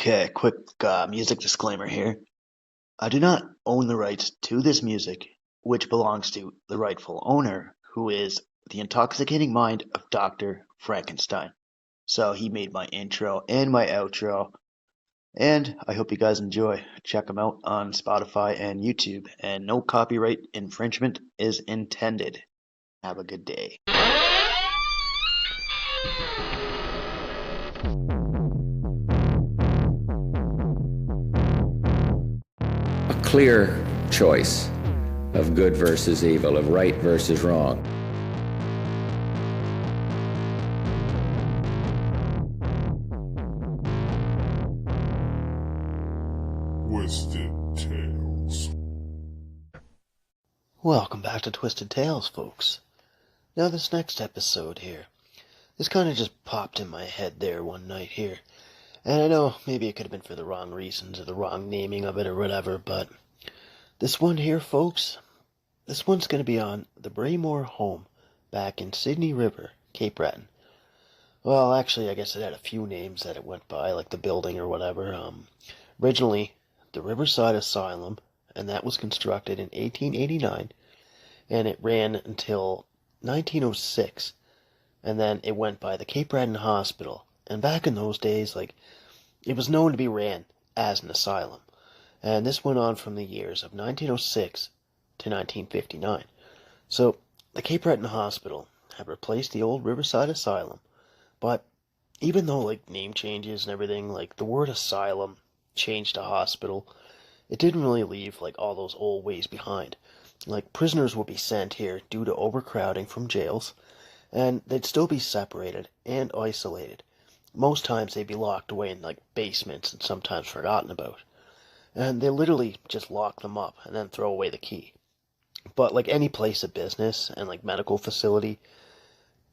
Okay, quick music disclaimer here. I do not own the rights to this music, which belongs to the rightful owner, who is the intoxicating mind of Dr. Frankenstein. So he made my intro and my outro, and I hope you guys enjoy. Check them out on Spotify and YouTube, and no copyright infringement is intended. Have a good day. A clear choice of good versus evil, of right versus wrong. Twisted Tales. Welcome back to Twisted Tales, folks. Now this next episode here, this kind of just popped in my head there one night here. And I know maybe it could have been for the wrong reasons or the wrong naming of it or whatever, but this one here, folks, this one's going to be on the Braemore Home back in Sydney River, Cape Breton. Well, actually, I guess it had a few names that it went by, like the building or whatever. Originally, the Riverside Asylum, and that was constructed in 1889, and it ran until 1906, and then it went by the Cape Breton Hospital. And back in those days, it was known to be ran as an asylum. And this went on from the years of 1906 to 1959. So, the Cape Breton Hospital had replaced the old Riverside Asylum, but even though, name changes and everything, the word asylum changed to hospital, it didn't really leave, all those old ways behind. Prisoners would be sent here due to overcrowding from jails, and they'd still be separated and isolated. Most times they'd be locked away in, basements and sometimes forgotten about. And they literally just lock them up and then throw away the key. But like any place of business and, medical facility,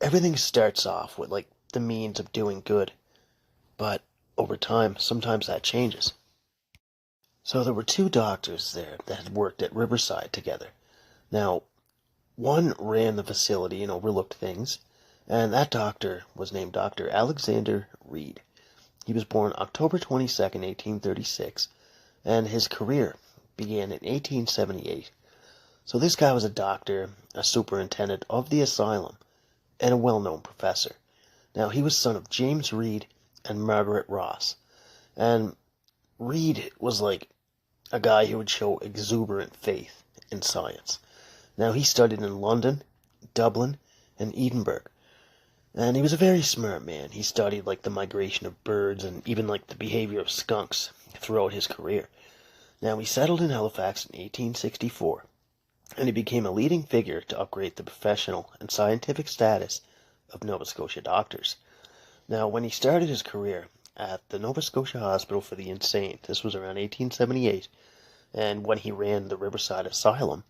everything starts off with, the means of doing good. But over time, sometimes that changes. So there were two doctors there that had worked at Riverside together. Now, one ran the facility and overlooked things, and that doctor was named Dr. Alexander Reed. He was born October 22nd, 1836, and his career began in 1878. So this guy was a doctor, a superintendent of the asylum, and a well-known professor. Now, he was son of James Reed and Margaret Ross, and Reed was a guy who would show exuberant faith in science. Now, he studied in London, Dublin, and Edinburgh. And he was a very smart man. He studied, the migration of birds and even, the behavior of skunks throughout his career. Now, he settled in Halifax in 1864, and he became a leading figure to upgrade the professional and scientific status of Nova Scotia doctors. Now, when he started his career at the Nova Scotia Hospital for the Insane, this was around 1878, and when he ran the Riverside Asylum,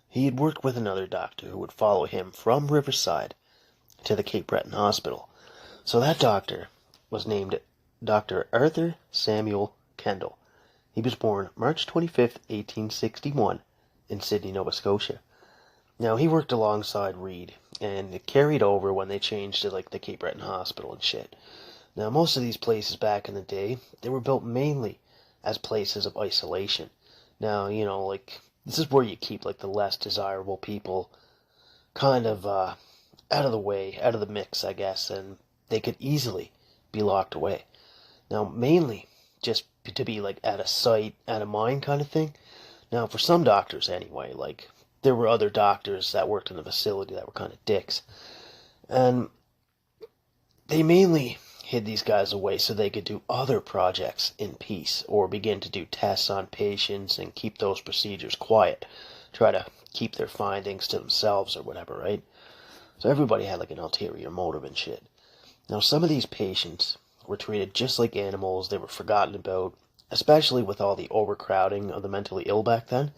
he had worked with another doctor who would follow him from Riverside to the Cape Breton Hospital. So that doctor was named Dr. Arthur Samuel Kendall. He was born March 25th, 1861, in Sydney, Nova Scotia. Now, he worked alongside Reed, and it carried over when they changed to, the Cape Breton Hospital and shit. Now, most of these places back in the day, they were built mainly as places of isolation. Now, this is where you keep, the less desirable people kind of, out of the way, out of the mix, I guess, and they could easily be locked away. Now, mainly just to be, at a sight, out of mind kind of thing. Now, for some doctors anyway, there were other doctors that worked in the facility that were kind of dicks. And they mainly hid these guys away so they could do other projects in peace, or begin to do tests on patients and keep those procedures quiet. Try to keep their findings to themselves or whatever, right? So everybody had an ulterior motive and shit. Now, some of these patients were treated just like animals. They were forgotten about, especially with all the overcrowding of the mentally ill back then.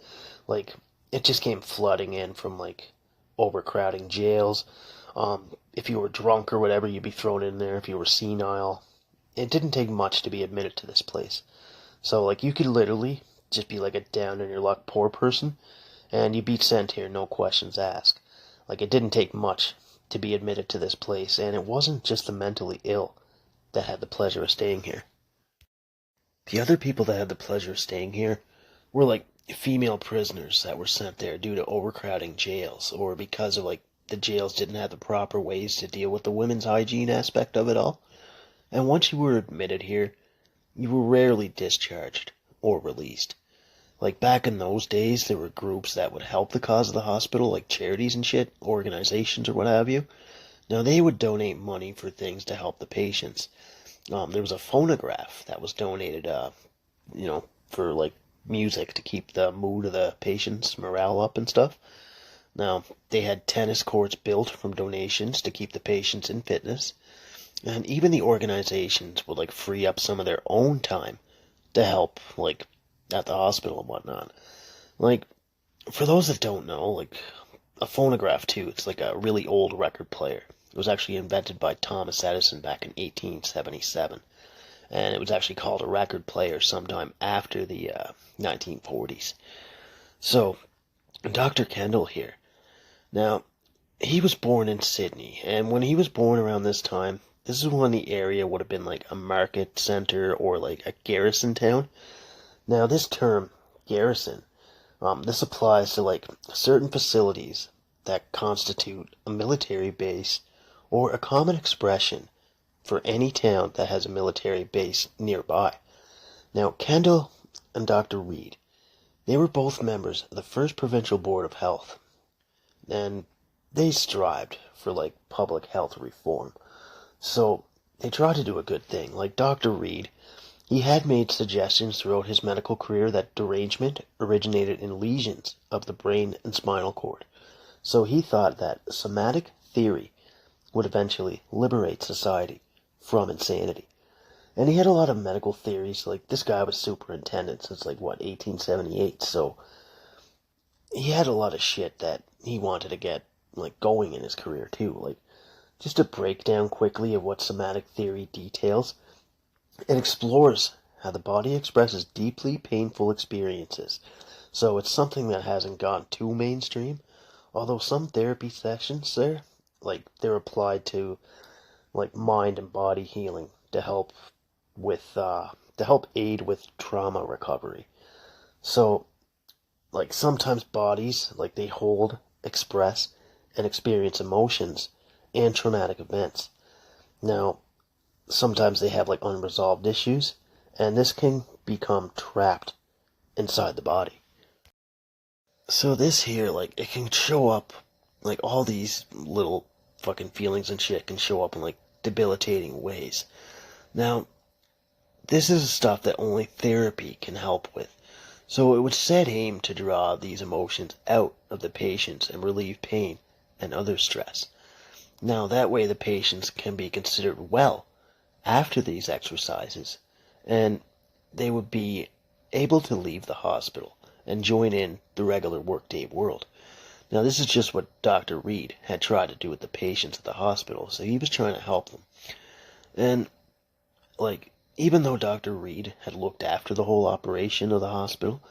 It just came flooding in from, overcrowding jails. If you were drunk or whatever, you'd be thrown in there. If you were senile, it didn't take much to be admitted to this place. So, you could literally just be a down-on-your-luck poor person, and you'd be sent here, no questions asked. It didn't take much to be admitted to this place, and it wasn't just the mentally ill that had the pleasure of staying here. the other people that had the pleasure of staying here were like female prisoners that were sent there due to overcrowding jails or because of like the jails didn't have the proper ways to deal with the women's hygiene aspect of it all. And once you were admitted here, you were rarely discharged or released. Like back in those days, there were groups that would help the cause of the hospital, like charities and shit, organizations or what have you. Now they would donate money for things to help the patients. There was a phonograph that was donated, for like music to keep the mood of the patients' morale up and stuff. Now they had tennis courts built from donations to keep the patients in fitness. And even the organizations would like free up some of their own time to help, like, at the hospital and whatnot. Like, for those that don't know, like, a phonograph, too, it's like a really old record player. It was actually invented by Thomas Edison back in 1877. And it was actually called a record player sometime after the 1940s. So, Dr. Kendall here. Now, he was born in Sydney, and when he was born around this time, this is when the area would have been like a market center or like a garrison town. Now, this term, garrison, this applies to like certain facilities that constitute a military base or a common expression for any town that has a military base nearby. Now, Kendall and Dr. Reed, they were both members of the first Provincial Board of Health, and they strived for like public health reform. So they tried to do a good thing. Like Dr. Reed, he had made suggestions throughout his medical career that derangement originated in lesions of the brain and spinal cord. So he thought that somatic theory would eventually liberate society from insanity. And he had a lot of medical theories. Like, this guy was superintendent since, 1878. So he had a lot of shit that he wanted to get, going in his career, too. Just a breakdown quickly of what somatic theory details. It explores how the body expresses deeply painful experiences. So it's something that hasn't gone too mainstream. Although some therapy sessions there, they're applied to, mind and body healing to help aid with trauma recovery. So, sometimes bodies, they hold, express, and experience emotions and traumatic events. Now, sometimes they have unresolved issues, and this can become trapped inside the body. So this here, it can show up, all these little fucking feelings and shit can show up in debilitating ways. Now, this is stuff that only therapy can help with. So it would set aim to draw these emotions out of the patients and relieve pain and other stress. Now, that way the patients can be considered well after these exercises, and they would be able to leave the hospital and join in the regular workday world. Now, this is just what Dr. Reed had tried to do with the patients at the hospital, so he was trying to help them. And, even though Dr. Reed had looked after the whole operation of the hospital,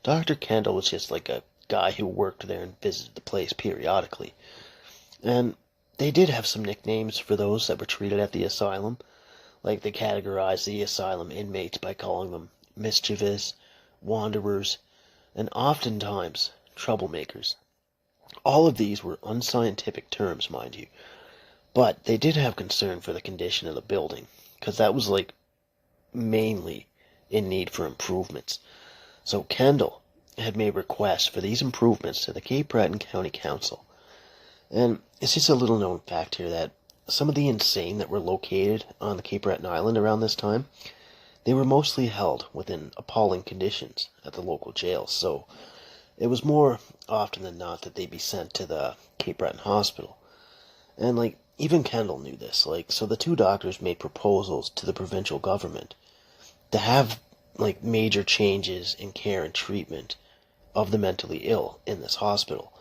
Dr. Kendall was just a guy who worked there and visited the place periodically. And they did have some nicknames for those that were treated at the asylum. They categorized the asylum inmates by calling them mischievous, wanderers, and oftentimes troublemakers. All of these were unscientific terms, mind you, but they did have concern for the condition of the building, because that was mainly in need for improvements. So Kendall had made requests for these improvements to the Cape Breton County Council. And it's just a little known fact here that some of the insane that were located on the Cape Breton Island around this time, they were mostly held within appalling conditions at the local jails. So it was more often than not that they'd be sent to the Cape Breton Hospital. And even Kendall knew this. So the two doctors made proposals to the provincial government to have major changes in care and treatment of the mentally ill in this hospital.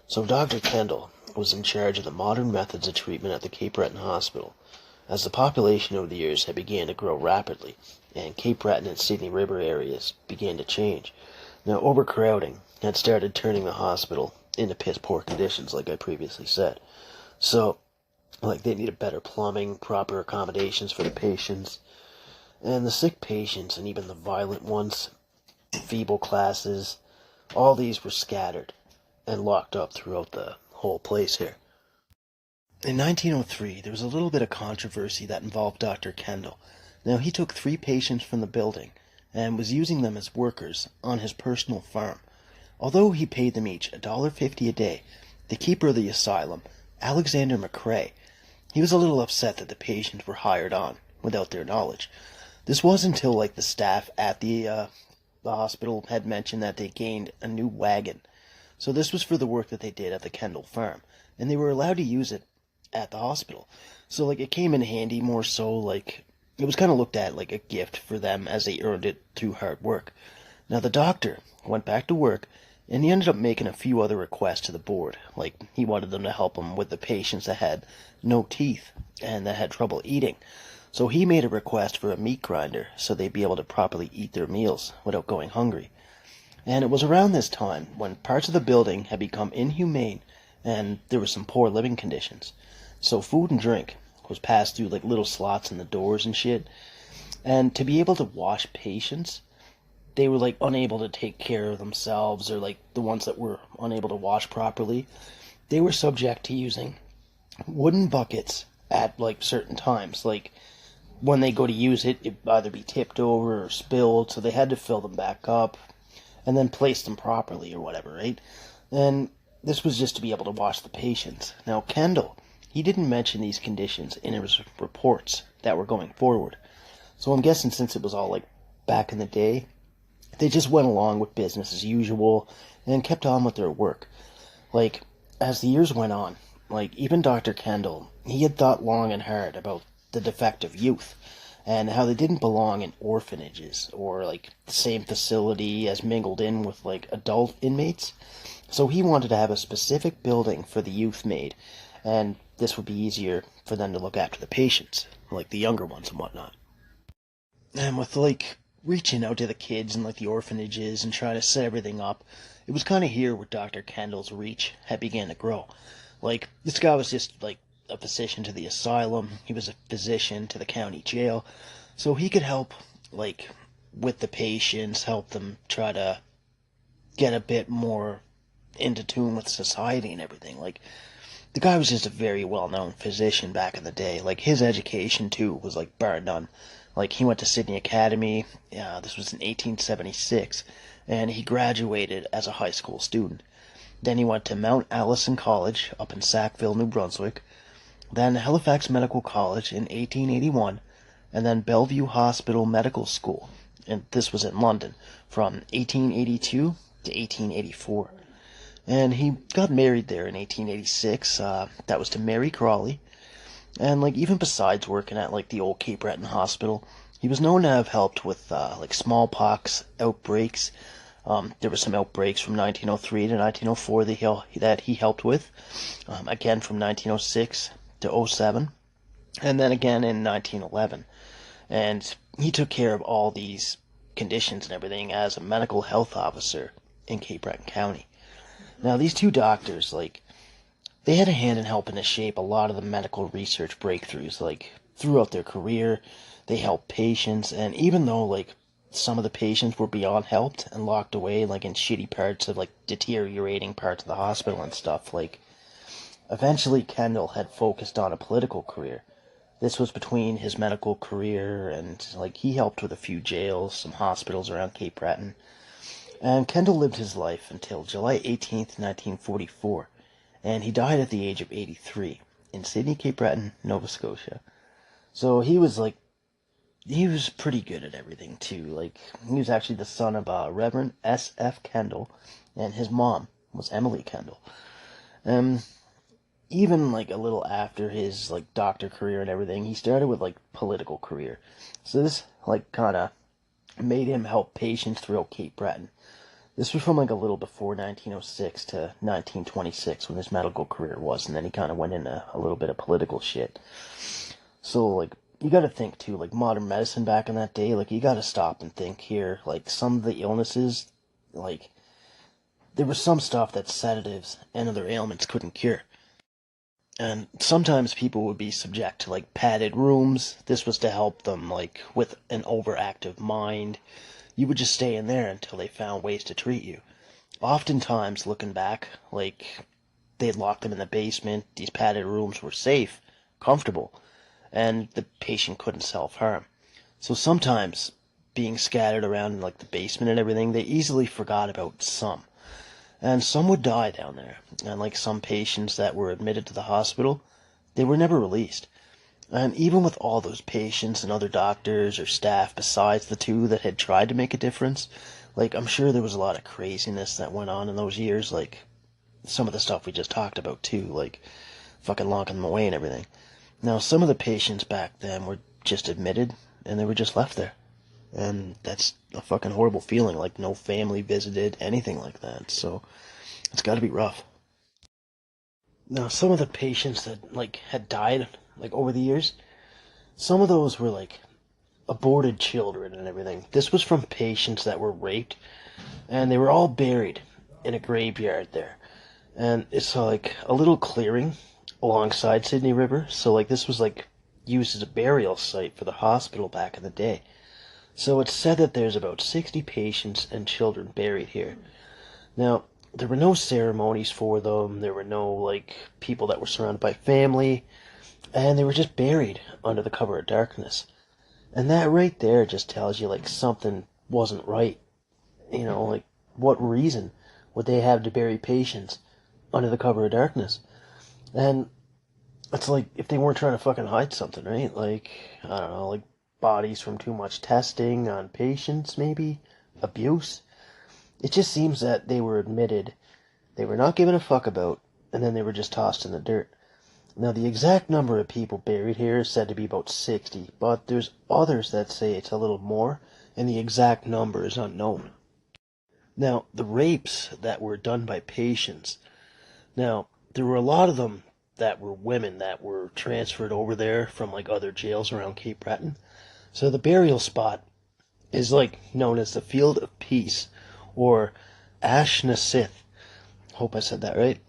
So Dr. Kendall was in charge of the modern methods of treatment at the Cape Breton Hospital, as the population over the years had began to grow rapidly, and Cape Breton and Sydney River areas began to change. Now, overcrowding had started turning the hospital into piss-poor conditions, like I previously said. So, they needed better plumbing, proper accommodations for the patients, And the sick patients and even the violent ones, feeble classes, all these were scattered and locked up throughout the whole place here. In 1903, there was a little bit of controversy that involved Dr. Kendall. Now, he took 3 patients from the building and was using them as workers on his personal farm. Although he paid them each $1.50 a day, the keeper of the asylum, Alexander McCrae, he was a little upset that the patients were hired on without their knowledge. This was until the staff at the hospital had mentioned that they gained a new wagon. So this was for the work that they did at the Kendall farm, and they were allowed to use it at the hospital. So it came in handy more so it was kind of looked at like a gift for them as they earned it through hard work. Now the doctor went back to work, and he ended up making a few other requests to the board. He wanted them to help him with the patients that had no teeth and that had trouble eating. So he made a request for a meat grinder so they'd be able to properly eat their meals without going hungry. And it was around this time when parts of the building had become inhumane and there were some poor living conditions. So food and drink was passed through little slots in the doors and shit. And to be able to wash patients, they were unable to take care of themselves, or the ones that were unable to wash properly, they were subject to using wooden buckets at certain times. When they go to use it, it'd either be tipped over or spilled, so they had to fill them back up and then place them properly or whatever, right? And this was just to be able to wash the patients. Now, Kendall, he didn't mention these conditions in his reports that were going forward. So I'm guessing since it was all back in the day, they just went along with business as usual and kept on with their work. As the years went on, even Dr. Kendall, he had thought long and hard about the defective youth and how they didn't belong in orphanages or the same facility as mingled in with adult inmates. So he wanted to have a specific building for the youth made, and this would be easier for them to look after the patients, the younger ones and whatnot. And with reaching out to the kids in the orphanages and trying to set everything up, it was kind of here where Dr. Kendall's reach had began to grow. This guy was just a physician to the asylum, he was a physician to the county jail, so he could help with the patients, help them try to get a bit more into tune with society and everything. The guy was just a very well-known physician back in the day. His education too was bar none. He went to Sydney Academy, this was in 1876, and he graduated as a high school student. Then he went to Mount Allison College up in Sackville, New Brunswick, then Halifax Medical College in 1881, and then Bellevue Hospital Medical School, and this was in London, from 1882 to 1884. And he got married there in 1886, that was to Mary Crawley. And even besides working at the old Cape Breton Hospital, he was known to have helped with smallpox outbreaks. There were some outbreaks from 1903 to 1904 that he helped with. Again from 1906 to 07, and then again in 1911. And he took care of all these conditions and everything as a medical health officer in Cape Breton County. Now these two doctors, they had a hand in helping to shape a lot of the medical research breakthroughs. Throughout their career, they helped patients, and even though some of the patients were beyond helped and locked away in shitty parts of deteriorating parts of the hospital and stuff, eventually Kendall had focused on a political career. This was between his medical career and he helped with a few jails, some hospitals around Cape Breton. And Kendall lived his life until July 18th, 1944, and he died at the age of 83 in Sydney, Cape Breton, Nova Scotia. So he was pretty good at everything too. He was actually the son of Reverend S.F. Kendall, and his mom was Emily Kendall. Even a little after his doctor career and everything, he started with political career. So this kind of made him help patients throughout Cape Breton. This was from a little before 1906 to 1926 when his medical career was, and then he kind of went into a little bit of political shit. So you got to think too, modern medicine back in that day, you got to stop and think here. Some of the illnesses, there was some stuff that sedatives and other ailments couldn't cure. And sometimes people would be subject to like padded rooms. This was to help them like with an overactive mind. You would just stay in there until they found ways to treat you. Oftentimes, looking back, like they'd lock them in the basement. These padded rooms were safe, comfortable, and the patient couldn't self-harm. So sometimes, being scattered around in like the basement and everything, they easily forgot about some. And some would die down there. And like some patients that were admitted to the hospital, they were never released. And even with all those patients and other doctors or staff besides the two that had tried to make a difference, like I'm sure there was a lot of craziness that went on in those years, like some of the stuff we just talked about too, like fucking locking them away and everything. Now, some of the patients back then were just admitted and they were just left there. And that's a fucking horrible feeling, like no family visited, anything like that. So it's got to be rough. Now, some of the patients that like had died like over the years, some of those were like aborted children and everything. This was from patients that were raped, and they were all buried in a graveyard there. And it's like a little clearing alongside Sydney River. So like this was like used as a burial site for the hospital back in the day. So it's said that there's about 60 patients and children buried here. Now, there were no ceremonies for them. There were no like people that were surrounded by family, and they were just buried under the cover of darkness. And that right there just tells you like something wasn't right. Like what reason would they have to bury patients under the cover of darkness? And it's like if they weren't trying to fucking hide something, right? Like, I don't know, like bodies from too much testing on patients, maybe? Abuse? It just seems that they were admitted, they were not given a fuck about, and then they were just tossed in the dirt. Now, the exact number of people buried here is said to be about 60, but there's others that say it's a little more, and the exact number is unknown. Now, the rapes that were done by patients, now, there were a lot of them that were women that were transferred over there from like other jails around Cape Breton. So the burial spot is like known as the Field of Peace, or Ashnasith. Hope I said that right.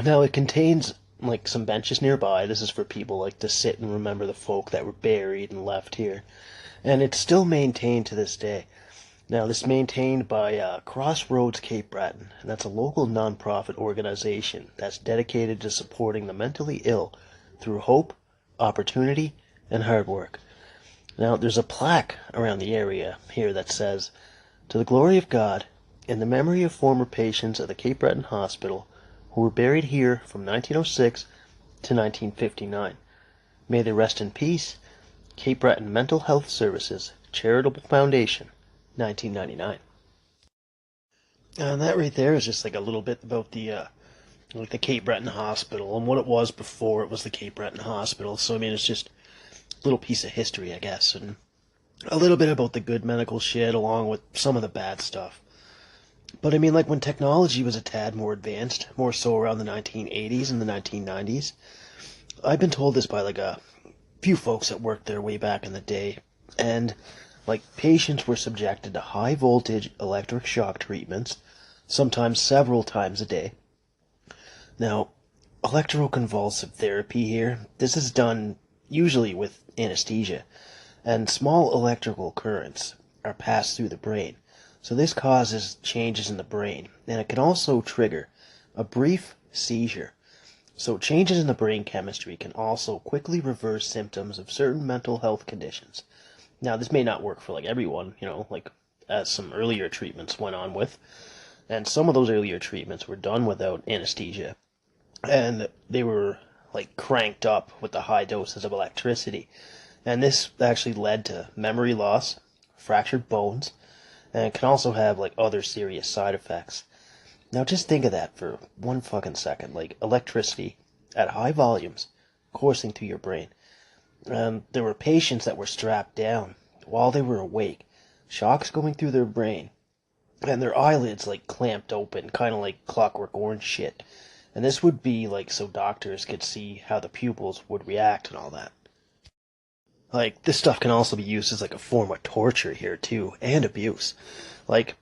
Now, it contains like some benches nearby. This is for people like to sit and remember the folk that were buried and left here. And it's still maintained to this day. Now, this is maintained by Crossroads Cape Breton, and that's a local nonprofit organization that's dedicated to supporting the mentally ill through hope, opportunity, and hard work. Now, there's a plaque around the area here that says, "To the glory of God, in the memory of former patients at the Cape Breton Hospital who were buried here from 1906 to 1959. May they rest in peace. Cape Breton Mental Health Services Charitable Foundation, 1999. And that right there is just like a little bit about the Cape Breton Hospital and what it was before it was the Cape Breton Hospital. So I mean, it's just a little piece of history, I guess, and a little bit about the good medical shit along with some of the bad stuff. But I mean, like when technology was a tad more advanced, more so around the 1980s and the 1990s, I've been told this by like a few folks that worked there way back in the day, and like patients were subjected to high voltage electric shock treatments, sometimes several times a day. Now, electroconvulsive therapy here, this is done usually with anesthesia, and small electrical currents are passed through the brain. So this causes changes in the brain, and it can also trigger a brief seizure. So changes in the brain chemistry can also quickly reverse symptoms of certain mental health conditions. Now, this may not work for like everyone, like as some earlier treatments went on with, and some of those earlier treatments were done without anesthesia, and they were like cranked up with the high doses of electricity. And this actually led to memory loss, fractured bones, and it can also have like other serious side effects. Now just think of that for one fucking second, like electricity at high volumes coursing through your brain. There were patients that were strapped down while they were awake, shocks going through their brain, and their eyelids like clamped open, kind of like Clockwork Orange shit. And this would be like so doctors could see how the pupils would react and all that. Like, this stuff can also be used as like a form of torture here too, and abuse. Like,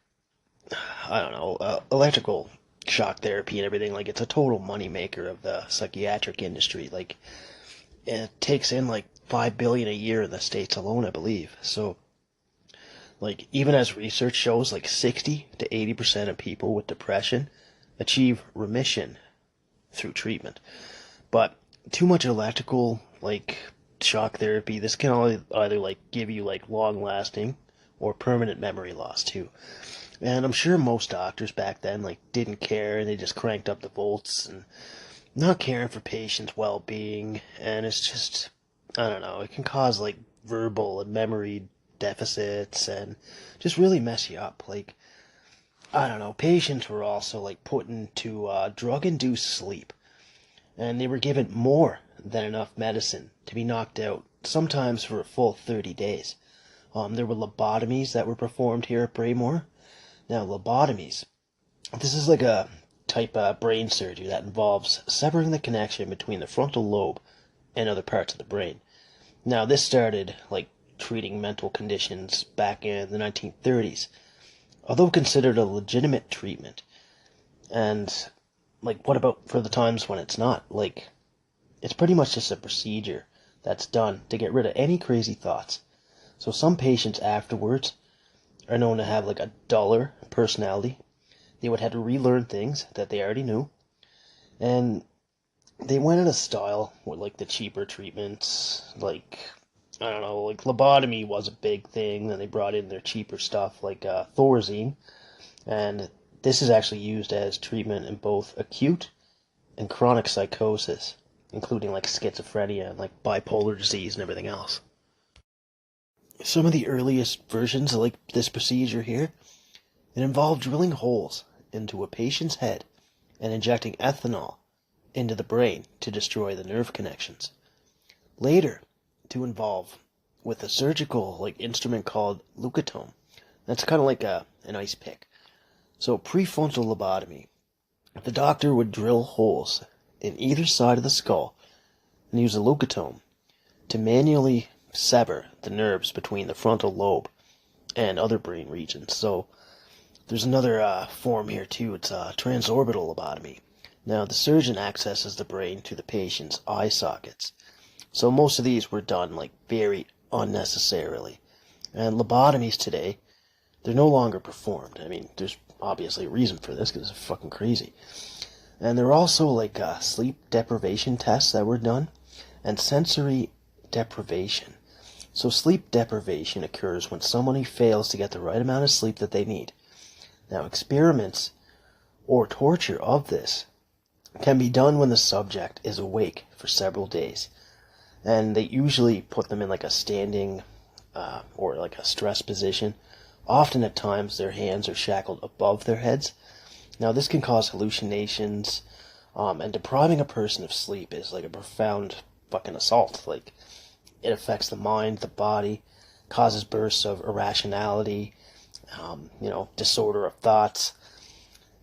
I don't know, electrical shock therapy and everything, like it's a total moneymaker of the psychiatric industry. Like it takes in like 5 billion a year in the States alone, I believe. So like even as research shows, like 60 to 80% of people with depression achieve remission through treatment. But too much electrical like shock therapy, this can either like give you like long lasting or permanent memory loss too. And I'm sure most doctors back then like didn't care, and they just cranked up the volts and not caring for patients' well-being. And it's just, I don't know, it can cause like verbal and memory deficits and just really mess you up. Like, I don't know, patients were also like put into drug-induced sleep, and they were given more than enough medicine to be knocked out, sometimes for a full 30 days. There were lobotomies that were performed here at Braemore. Now, lobotomies, this is like a type of brain surgery that involves severing the connection between the frontal lobe and other parts of the brain. Now, this started like treating mental conditions back in the 1930s, although considered a legitimate treatment. And like, what about for the times when it's not? Like, it's pretty much just a procedure that's done to get rid of any crazy thoughts. So some patients afterwards are known to have like a duller personality. They would have to relearn things that they already knew. And they went in a style with like the cheaper treatments, like, I don't know, like lobotomy was a big thing. Then they brought in their cheaper stuff like Thorazine. And this is actually used as treatment in both acute and chronic psychosis, including like schizophrenia and like bipolar disease and everything else. Some of the earliest versions of like this procedure here, it involved drilling holes into a patient's head and injecting ethanol into the brain to destroy the nerve connections. Later, to involve with a surgical like instrument called leucotome. That's kind of like an ice pick. So prefrontal lobotomy, the doctor would drill holes in either side of the skull and use a leucotome to manually sever the nerves between the frontal lobe and other brain regions. So there's another form here too. It's transorbital lobotomy. Now the surgeon accesses the brain to the patient's eye sockets. So most of these were done like very unnecessarily. And lobotomies today, they're no longer performed. I mean, there's obviously a reason for this because it's fucking crazy. And there are also like sleep deprivation tests that were done and sensory deprivation. So sleep deprivation occurs when somebody fails to get the right amount of sleep that they need. Now experiments or torture of this can be done when the subject is awake for several days. And they usually put them in like a standing or like a stress position. Often at times their hands are shackled above their heads. Now this can cause hallucinations, and depriving a person of sleep is like a profound fucking assault. Like, it affects the mind, the body, causes bursts of irrationality, disorder of thoughts,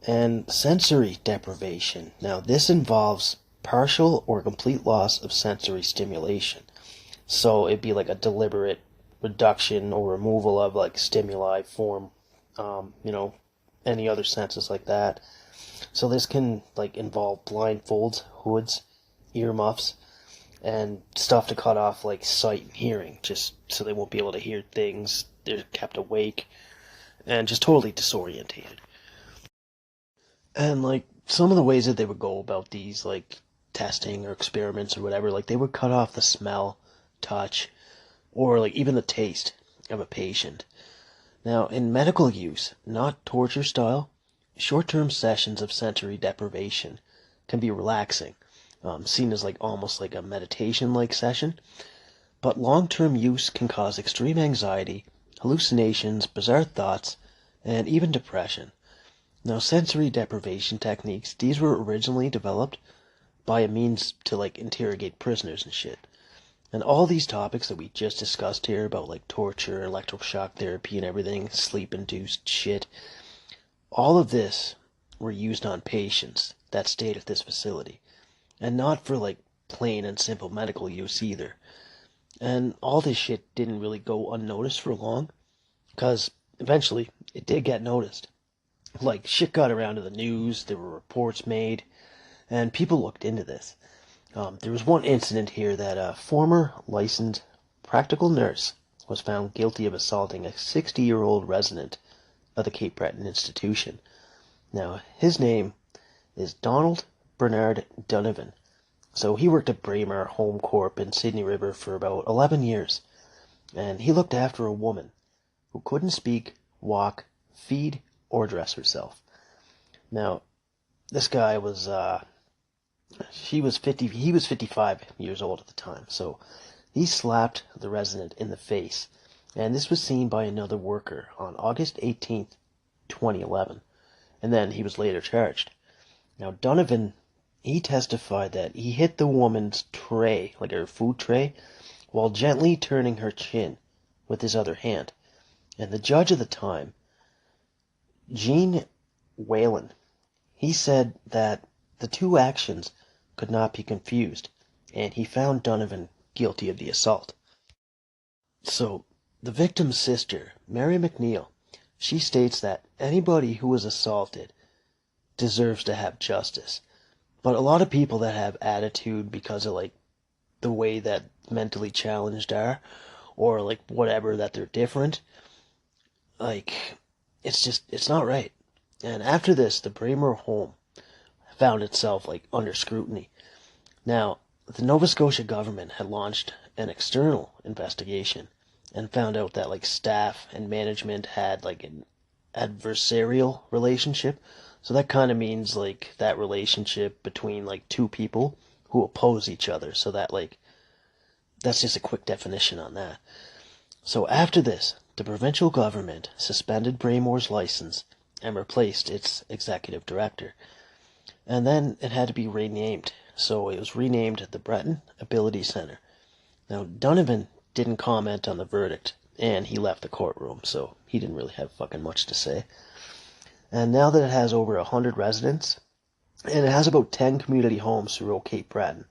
and sensory deprivation. Now this involves partial or complete loss of sensory stimulation. So it'd be like a deliberate reduction or removal of like stimuli form, any other senses like that. So this can like involve blindfolds, hoods, earmuffs, and stuff to cut off like sight and hearing, just so they won't be able to hear things. They're kept awake and just totally disorientated. And like some of the ways that they would go about these like testing or experiments or whatever, like they would cut off the smell, touch, or like even the taste of a patient. Now, in medical use, not torture style, short-term sessions of sensory deprivation can be relaxing, seen as like almost like a meditation-like session. But long-term use can cause extreme anxiety, hallucinations, bizarre thoughts, and even depression. Now, sensory deprivation techniques, these were originally developed by a means to like interrogate prisoners and shit. And all these topics that we just discussed here about like torture, electroshock therapy and everything, sleep-induced shit, all of this were used on patients that stayed at this facility. And not for like plain and simple medical use either. And all this shit didn't really go unnoticed for long, because eventually it did get noticed. Like, shit got around to the news, there were reports made, and people looked into this. There was one incident here that a former licensed practical nurse was found guilty of assaulting a 60-year-old resident of the Cape Breton institution. Now, his name is Donald Bernard Donovan. So he worked at Braemore Home Corp in Sydney River for about 11 years, and he looked after a woman who couldn't speak, walk, feed, or dress herself. Now, this guy was he was 55 years old at the time, so he slapped the resident in the face, and this was seen by another worker on August 18th, 2011, and then he was later charged. Now, Donovan, he testified that he hit the woman's tray, like her food tray, while gently turning her chin with his other hand. And the judge at the time, Gene Whalen, he said that the two actions could not be confused, and he found Donovan guilty of the assault. So, the victim's sister, Mary McNeil, she states that anybody who was assaulted deserves to have justice. But a lot of people that have attitude because of, like, the way that mentally challenged are, or, like, whatever, that they're different, like, it's not right. And after this, the Braemore Home found itself, like, under scrutiny. Now, the Nova Scotia government had launched an external investigation and found out that, like, staff and management had, like, an adversarial relationship. So that kind of means, like, that relationship between, like, two people who oppose each other. So that, like, that's just a quick definition on that. So after this, the provincial government suspended Braemore's license and replaced its executive director. And then it had to be renamed. So it was renamed the Breton Ability Center. Now, Donovan didn't comment on the verdict, and he left the courtroom, so he didn't really have fucking much to say. And now that it has over 100 residents, and it has about 10 community homes throughout Cape Breton,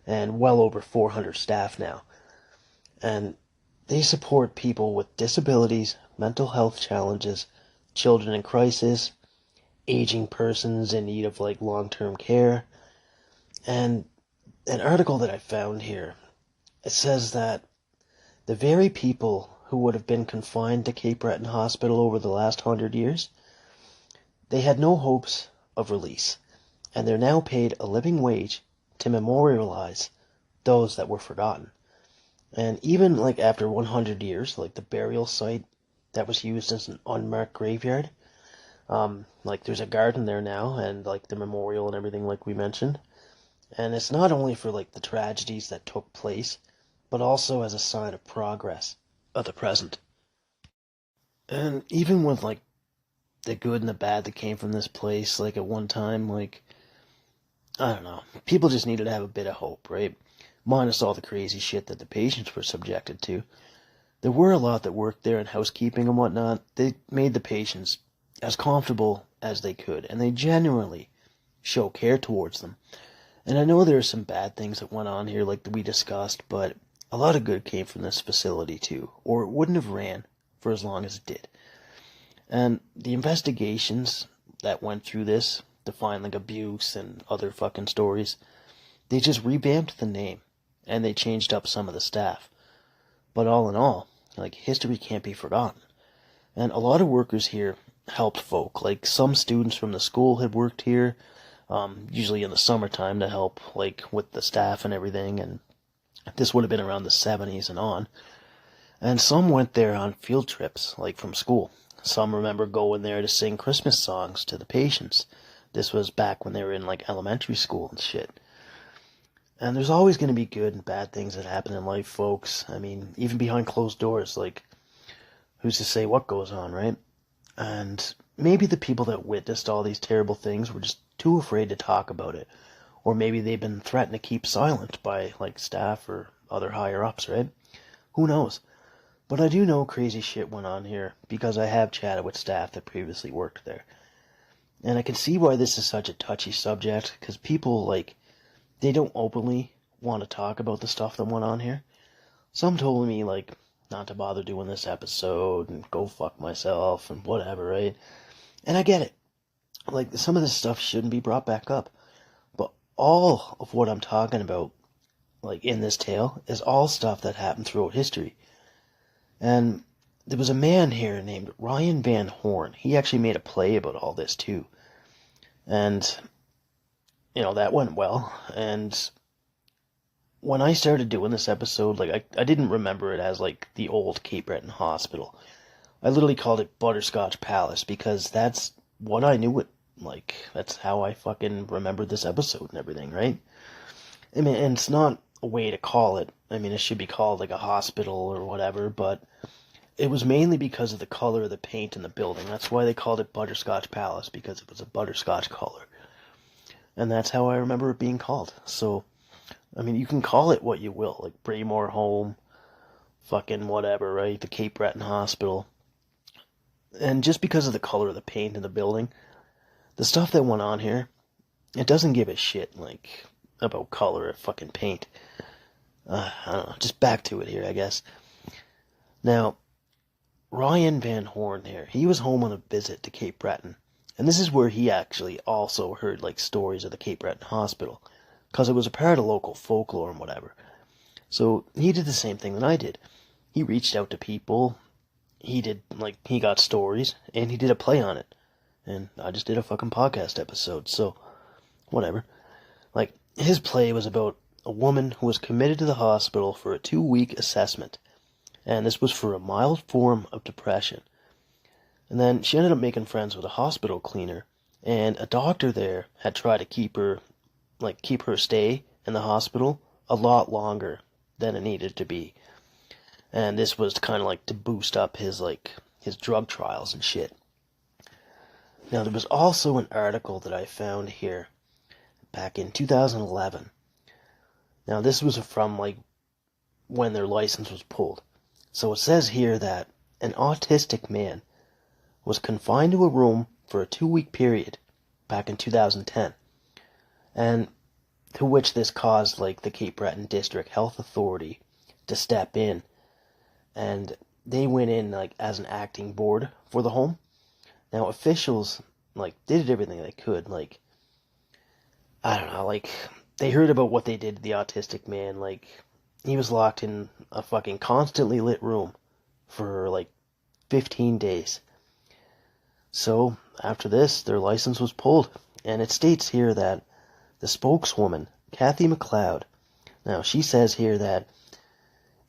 and well over 400 staff now. And they support people with disabilities, mental health challenges, children in crisis, aging persons in need of, like, long-term care. And an article that I found here, it says that the very people who would have been confined to Cape Breton Hospital over the last 100 years, they had no hopes of release, and they're now paid a living wage to memorialize those that were forgotten. And even, like, after 100 years, like, the burial site that was used as an unmarked graveyard, like, there's a garden there now, and, like, the memorial and everything, like we mentioned. And it's not only for, like, the tragedies that took place, but also as a sign of progress of the present. And even with, like, the good and the bad that came from this place, like, at one time, like, I don't know, people just needed to have a bit of hope, right? Minus all the crazy shit that the patients were subjected to. There were a lot that worked there in housekeeping and whatnot. They made the patients as comfortable as they could, and they genuinely show care towards them. And I know there are some bad things that went on here, like we discussed, but a lot of good came from this facility too, or it wouldn't have ran for as long as it did. And the investigations that went through this to find, like, abuse and other fucking stories, they just revamped the name, and they changed up some of the staff. But all in all, like, history can't be forgotten. And a lot of workers here helped folk. Like, some students from the school had worked here, usually in the summertime to help, like, with the staff and everything, and this would have been around the 70s and on. And some went there on field trips, like, from school. Some remember going there to sing Christmas songs to the patients. This was back when they were in, like, elementary school and shit. And there's always going to be good and bad things that happen in life, folks. I mean, even behind closed doors, like, who's to say what goes on, right? And maybe the people that witnessed all these terrible things were just too afraid to talk about it. Or maybe they've been threatened to keep silent by, like, staff or other higher-ups, right? Who knows? But I do know crazy shit went on here because I have chatted with staff that previously worked there. And I can see why this is such a touchy subject, because people, like, they don't openly want to talk about the stuff that went on here. Some told me, like, not to bother doing this episode and go fuck myself and whatever, right? And I get it. like, some of this stuff shouldn't be brought back up. But all of what I'm talking about, like, in this tale, is all stuff that happened throughout history. And there was a man here named Ryan Van Horn. He actually made a play about all this, too. And, that went well. And when I started doing this episode, like, I didn't remember it as, like, the old Cape Breton Hospital. I literally called it Butterscotch Palace because that's what I knew it like. That's how I fucking remembered this episode and everything, right? I mean, and it's not a way to call it. I mean, it should be called like a hospital or whatever, but it was mainly because of the color of the paint in the building. That's why they called it Butterscotch Palace, because it was a butterscotch color. And that's how I remember it being called. So, I mean, you can call it what you will, like Braemore Home, fucking whatever, right? The Cape Breton Hospital. And just because of the color of the paint in the building, the stuff that went on here, it doesn't give a shit, like, about color or fucking paint. I don't know, just back to it here, I guess. Now, Ryan Van Horn here, he was home on a visit to Cape Breton. And this is where he actually also heard, like, stories of the Cape Breton Hospital. Because it was a part of local folklore and whatever. So, he did the same thing that I did. He reached out to people. He got stories, and he did a play on it. And I just did a fucking podcast episode, so, whatever. Like, his play was about a woman who was committed to the hospital for a 2-week assessment. And this was for a mild form of depression. And then she ended up making friends with a hospital cleaner, and a doctor there had tried to keep her stay in the hospital a lot longer than it needed to be. And this was kind of like to boost up his drug trials and shit. Now, there was also an article that I found here back in 2011. Now, this was from, like, when their license was pulled. So it says here that an autistic man was confined to a room for a 2-week period back in 2010. And to which this caused, like, the Cape Breton District Health Authority to step in. And they went in, like, as an acting board for the home. Now, officials, like, did everything they could. Like, I don't know, like, they heard about what they did to the autistic man. Like, he was locked in a fucking constantly lit room for, like, 15 days. So, after this, their license was pulled. And it states here that the spokeswoman, Kathy McLeod, now, she says here that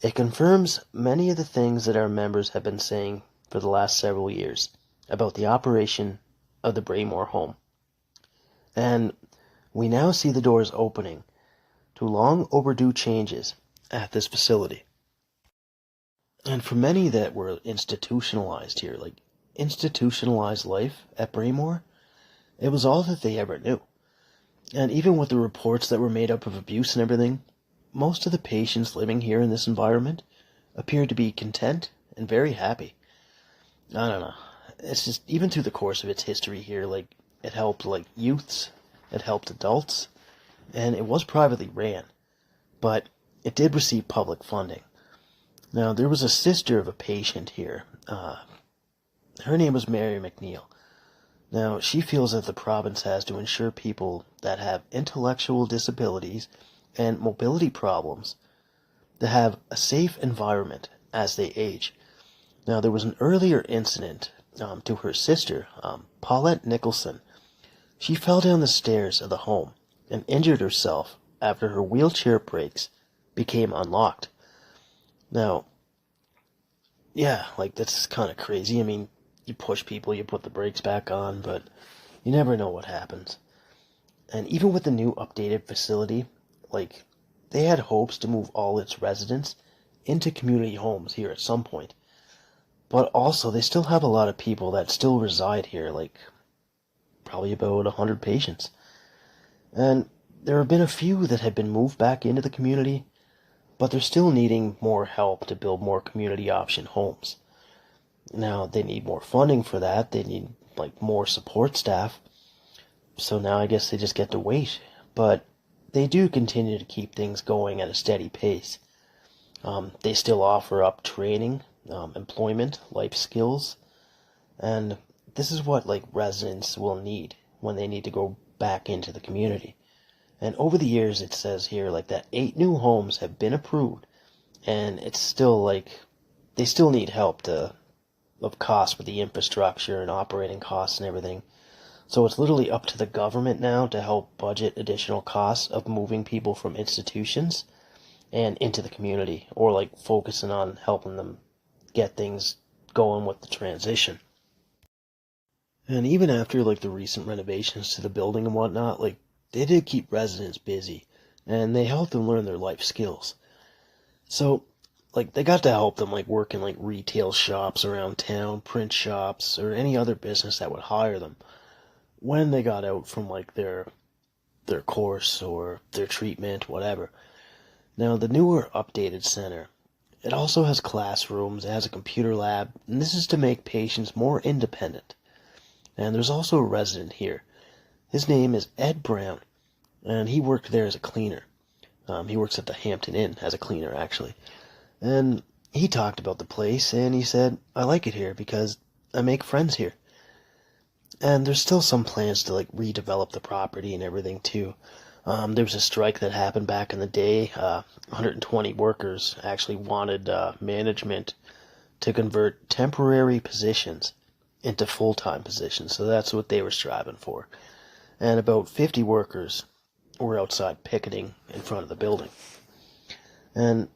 it confirms many of the things that our members have been saying for the last several years about the operation of the Braemore Home. And we now see the doors opening to long overdue changes at this facility. And for many that were institutionalized here, like institutionalized life at Braemore, it was all that they ever knew. And even with the reports that were made up of abuse and everything, most of the patients living here in this environment appeared to be content and very happy. I don't know. It's just, even through the course of its history here, like, it helped, like, youths, it helped adults, and it was privately ran. But it did receive public funding. Now, there was a sister of a patient here. Her name was Mary McNeil. Now, she feels that the province has to ensure people that have intellectual disabilities and mobility problems to have a safe environment as they age. Now, there was an earlier incident to her sister, Paulette Nicholson. She fell down the stairs of the home and injured herself after her wheelchair brakes became unlocked. Now, yeah, like, that's kind of crazy. I mean, you push people, you put the brakes back on, but you never know what happens. And even with the new updated facility, like, they had hopes to move all its residents into community homes here at some point. But also, they still have a lot of people that still reside here, like, probably about 100 patients. And there have been a few that have been moved back into the community, but they're still needing more help to build more community option homes. Now, they need more funding for that. They need, like, more support staff. So now I guess they just get to wait. But they do continue to keep things going at a steady pace. They still offer up training, employment, life skills. And this is what, like, residents will need when they need to go back into the community. And over the years, it says here like that 8 new homes have been approved, and it's still like they still need help of costs with the infrastructure and operating costs and everything. So it's literally up to the government now to help budget additional costs of moving people from institutions and into the community, or like focusing on helping them get things going with the transition. And even after like the recent renovations to the building and whatnot, like they did keep residents busy and they helped them learn their life skills. So like they got to help them like work in like retail shops around town, print shops, or any other business that would hire them when they got out from like their course or their treatment, whatever. Now the newer updated center, it also has classrooms, it has a computer lab, and this is to make patients more independent. And there's also a resident here. His name is Ed Brown, and he worked there as a cleaner. He works at the Hampton Inn as a cleaner, actually. And he talked about the place, and he said, I like it here because I make friends here. And there's still some plans to like redevelop the property and everything too. There was a strike that happened back in the day. 120 workers actually wanted management to convert temporary positions into full-time positions. So that's what they were striving for. And about 50 workers were outside picketing in front of the building. And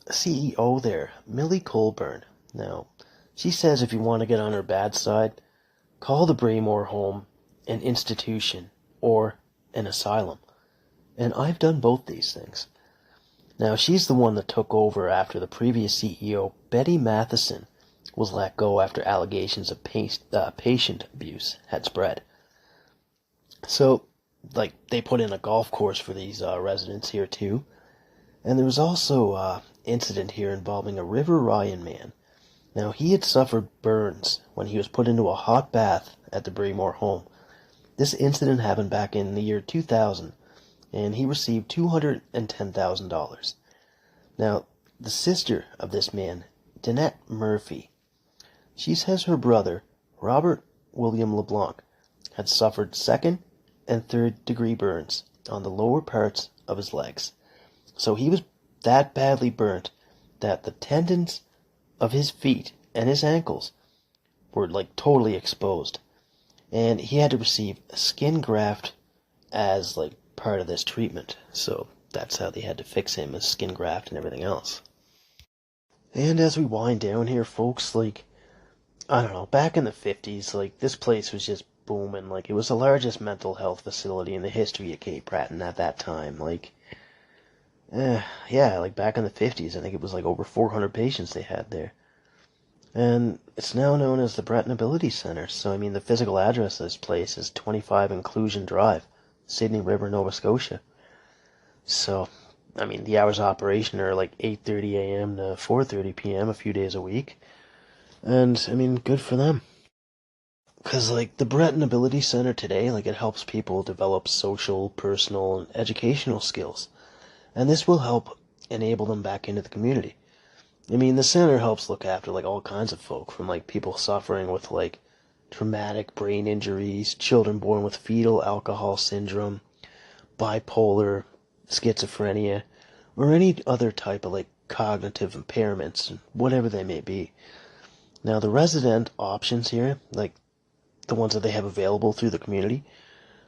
CEO there, Millie Colburn. Now, she says if you want to get on her bad side, call the Braemore Home an institution or an asylum. And I've done both these things. Now, she's the one that took over after the previous CEO, Betty Matheson, was let go after allegations of patient abuse had spread. So, like, they put in a golf course for these residents here, too. And there was also an incident here involving a River Ryan man. Now, he had suffered burns when he was put into a hot bath at the Braemore Home. This incident happened back in the year 2000, and he received $210,000. Now, the sister of this man, Danette Murphy, she says her brother, Robert William LeBlanc, had suffered second and third degree burns on the lower parts of his legs. So he was that badly burnt that the tendons of his feet and his ankles were like totally exposed. And he had to receive a skin graft as like part of this treatment. So that's how they had to fix him, a skin graft and everything else. And as we wind down here, folks, like, I don't know, back in the 50s, like, this place was just booming. Like, it was the largest mental health facility in the history of Cape Breton at that time. Like, yeah, like back in the 50s, I think it was like over 400 patients they had there. And it's now known as the Breton Ability Center. So, I mean, the physical address of this place is 25 Inclusion Drive, Sydney River, Nova Scotia. So, I mean, the hours of operation are like 8:30 a.m. to 4:30 p.m. a few days a week. And, I mean, good for them. Because, like, the Breton Ability Center today, like, it helps people develop social, personal, and educational skills. And this will help enable them back into the community. I mean, the center helps look after, like, all kinds of folk, from, like, people suffering with, like, traumatic brain injuries, children born with fetal alcohol syndrome, bipolar, schizophrenia, or any other type of, like, cognitive impairments, whatever they may be. Now, the resident options here, like, the ones that they have available through the community,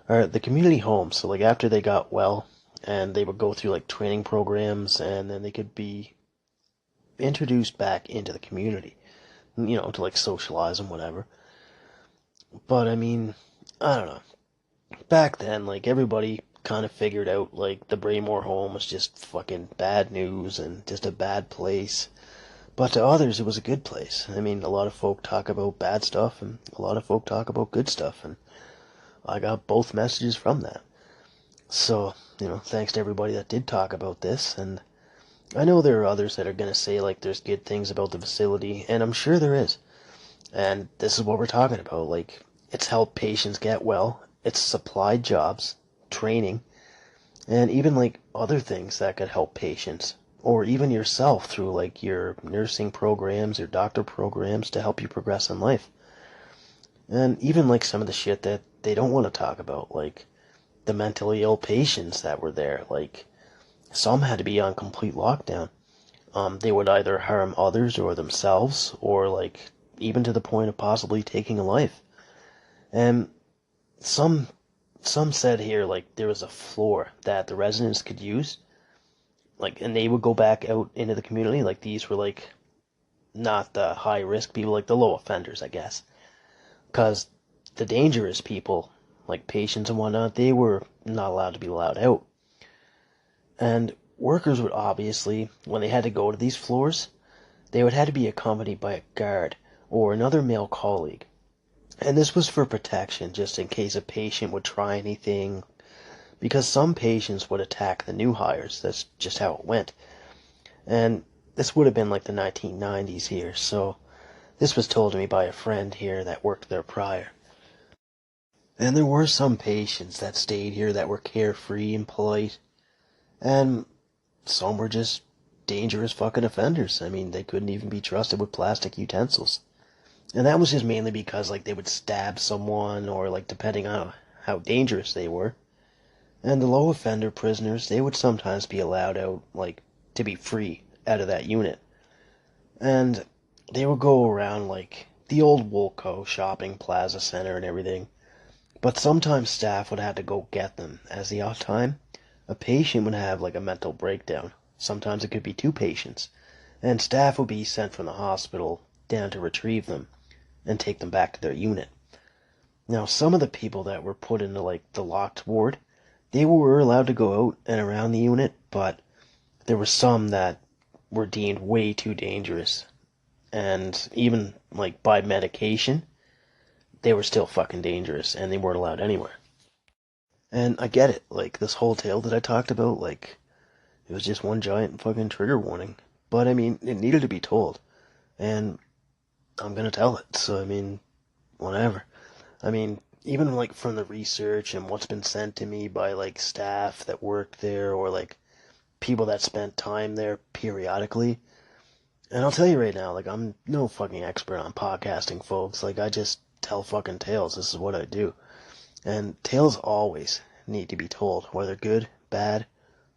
are the community homes. So, like, after they got well, and they would go through, like, training programs, and then they could be introduced back into the community, you know, to, like, socialize and whatever. But, I mean, I don't know. Back then, like, everybody kind of figured out, like, the Braemore Home was just fucking bad news and just a bad place. But to others, it was a good place. I mean, a lot of folk talk about bad stuff, and a lot of folk talk about good stuff, and I got both messages from that. So, you know, thanks to everybody that did talk about this, and I know there are others that are going to say, like, there's good things about the facility, and I'm sure there is. And this is what we're talking about. Like, it's helped patients get well, it's supplied jobs, training, and even, like, other things that could help patients, or even yourself through, like, your nursing programs or doctor programs to help you progress in life. And even, like, some of the shit that they don't want to talk about, like, the mentally ill patients that were there. Like, some had to be on complete lockdown. They would either harm others or themselves, or, like, even to the point of possibly taking a life. And some some said here, like, there was a floor that the residents could use, like, and they would go back out into the community. Like, these were, like, not the high risk people, like the low offenders, I guess. Because the dangerous people, like patients and whatnot, they were not allowed to be allowed out. And workers would obviously, when they had to go to these floors, they would have to be accompanied by a guard or another male colleague. And this was for protection, just in case a patient would try anything, because some patients would attack the new hires. That's just how it went. And this would have been like the 1990s here, so this was told to me by a friend here that worked there prior. And there were some patients that stayed here that were carefree and polite, and some were just dangerous fucking offenders. I mean, they couldn't even be trusted with plastic utensils. And that was just mainly because, like, they would stab someone, or, like, depending on how dangerous they were. And the low offender prisoners, they would sometimes be allowed out, like, to be free out of that unit. And they would go around, like, the old Woolco shopping plaza center and everything. But sometimes staff would have to go get them, as the odd time a patient would have, like, a mental breakdown. Sometimes it could be two patients, and staff would be sent from the hospital down to retrieve them and take them back to their unit. Now, some of the people that were put into, like, the locked ward, they were allowed to go out and around the unit, but there were some that were deemed way too dangerous. And even, like, by medication, they were still fucking dangerous, and they weren't allowed anywhere. And I get it, like, this whole tale that I talked about, like, it was just one giant fucking trigger warning. But, I mean, it needed to be told. And I'm gonna tell it, so, I mean, whatever. I mean, even, like, from the research and what's been sent to me by, like, staff that work there, or, like, people that spent time there periodically. And I'll tell you right now, like, I'm no fucking expert on podcasting, folks. Like, I just tell fucking tales. This is what I do. And tales always need to be told, whether good, bad,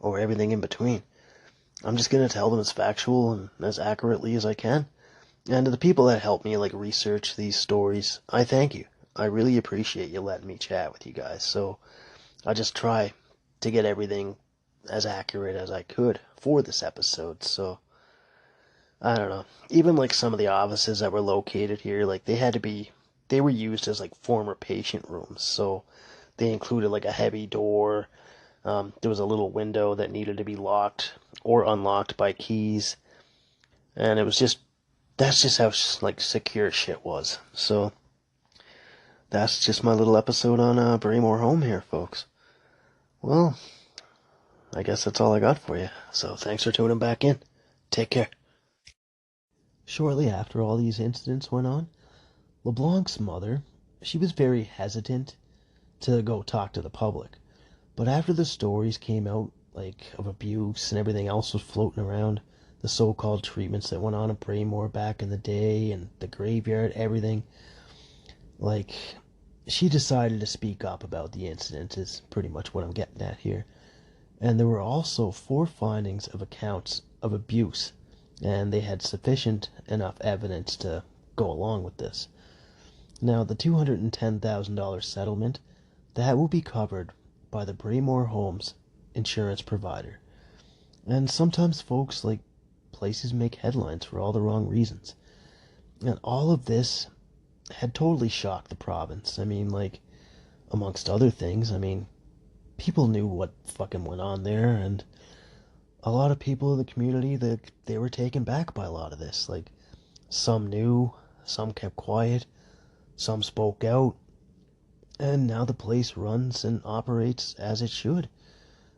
or everything in between. I'm just gonna tell them as factual and as accurately as I can. And to the people that help me, like, research these stories, I thank you. I really appreciate you letting me chat with you guys. So I just try to get everything as accurate as I could for this episode. So I don't know. Even, like, some of the offices that were located here, like, they were used as, like, former patient rooms. So they included, like, a heavy door. There was a little window that needed to be locked or unlocked by keys. And that's just how, like, secure shit was. So that's just my little episode on Braemore Home here, folks. Well, I guess that's all I got for you. So thanks for tuning back in. Take care. Shortly after all these incidents went on, LeBlanc's mother, she was very hesitant to go talk to the public. But after the stories came out, like, of abuse and everything else was floating around, the so-called treatments that went on at Braemore back in the day, and the graveyard, everything, like, she decided to speak up about the incident, is pretty much what I'm getting at here. And there were also 4 findings of accounts of abuse, and they had sufficient enough evidence to go along with this. Now, the $210,000 settlement, that will be covered by the Braemore Home's insurance provider. And sometimes, folks, like, places make headlines for all the wrong reasons. And all of this had totally shocked the province. I mean, like, amongst other things, I mean, people knew what fucking went on there, and a lot of people in the community, they were taken back by a lot of this. Like, some knew, some kept quiet, some spoke out, and now the place runs and operates as it should,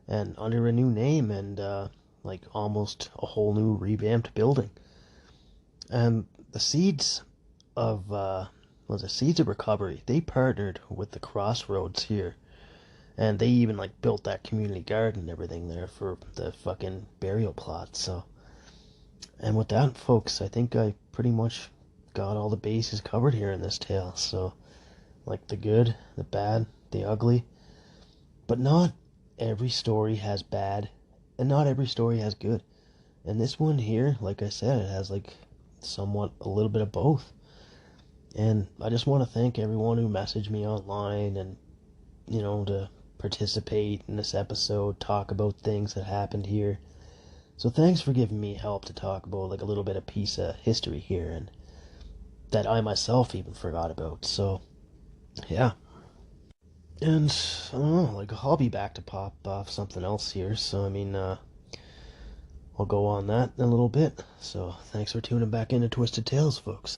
and under a new name, and like, almost a whole new revamped building. And the Seeds of Seeds of Recovery, they partnered with the Crossroads here. And they even, like, built that community garden and everything there for the fucking burial plot, so. And with that, folks, I think I pretty much got all the bases covered here in this tale, so. like the good, the bad, the ugly. But not every story has bad, and not every story has good. And this one here, like I said, it has like somewhat a little bit of both. And I just want to thank everyone who messaged me online and, to participate in this episode, talk about things that happened here. So thanks for giving me help to talk about like a little bit of piece of history here and that I myself even forgot about. So, yeah. And I don't know, like I'll be back to pop off something else here. So I'll go on that in a little bit. So thanks for tuning back into Twisted Tales, folks.